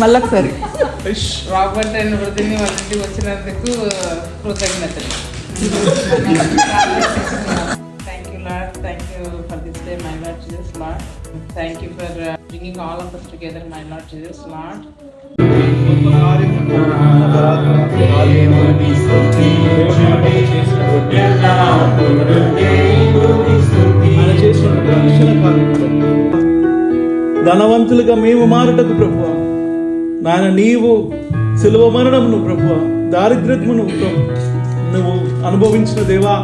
మళ్ళొకసారి Robert and వృద్ధిని వాళ్ళ ఇంటికి వచ్చినందుకు కృతజ్ఞతలు. Thank you, Lord. Thank you for this day, my Lord Jesus, Lord. Thank you for bringing all of us together, my Lord Jesus, Lord. ధనవంతులుగా మేము మారుటకు ప్రభువా, నాయన నీవు సిలువ మరణమును ప్రభువా, దారిద్ర్యమును నువ్వు అనుభవించిన దేవా,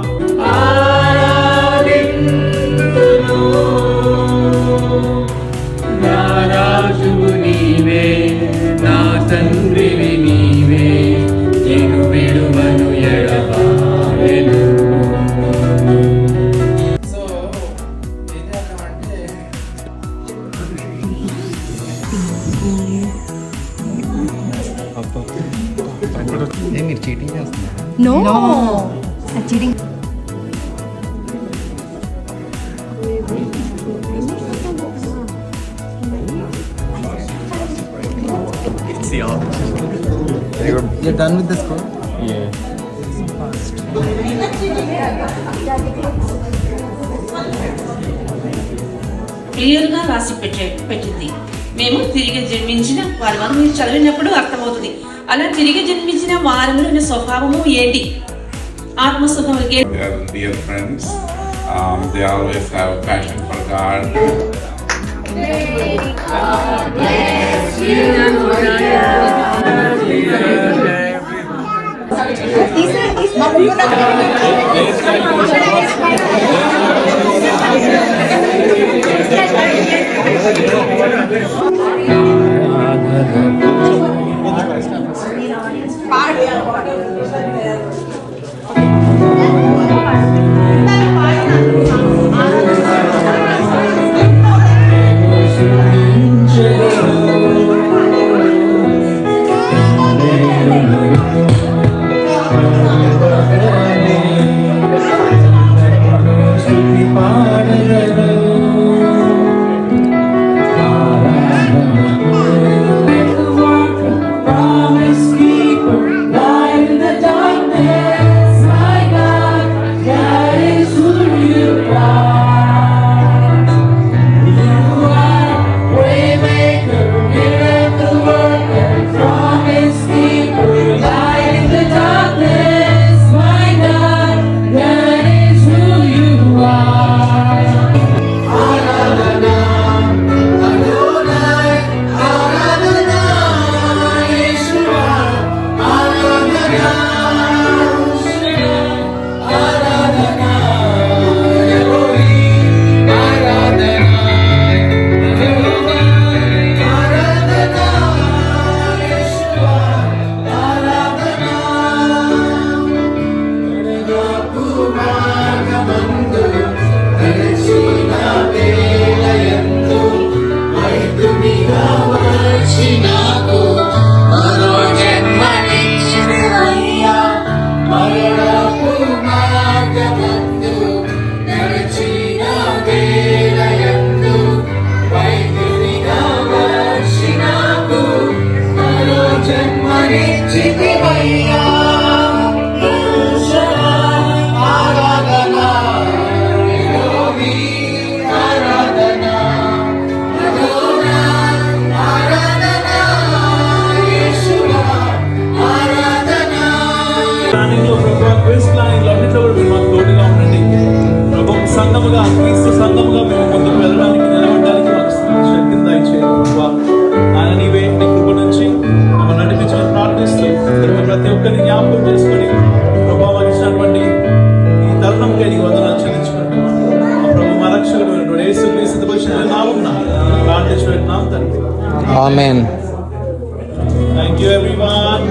నా రాజువు నీవే, నా తండ్రివి నీవే, నేను విడువను ఎడబాయను. సో ఏం చేద్దామంటే మీరు చీటింగ్ చేస్తున్నారు? No cheating. You're done with the score? Yeah. క్లియర్గా రాసి పెట్టింది. మేము తిరిగి జన్మించిన వారి వరకు మీరు చదివినప్పుడు అర్థమవుతుంది. అలా తిరిగి జన్మించిన వారిలో స్వభావము ఏంటి? ఆత్మసుఖం. Dear friends, they always have a passion for God. సంఘముగా క్రీస్తు సంఘముగా మేము ముందుకు వెళ్ళడానికి నిలబడడానికి మాకు శక్తిని దయచేయండి ప్రభువా. ఆయన నీవే నీ కృప నుంచి మమ్మల్ని నడిపించమని ప్రార్థిస్తూ ప్రతి ఒక్కరిని జ్ఞాపకం చేసుకొని ప్రభువా మాకు ఇచ్చినటువంటి ఈ తరుణంకే నీకు వందనాలు చెల్లించుకుంటున్నాం. మా ప్రభు మా రక్షకుడు యేసు క్రీస్తు పరిశుద్ధ నామమున ప్రార్థించుకుంటున్నాం తండ్రి. ఆమేన్. Thank you everyone.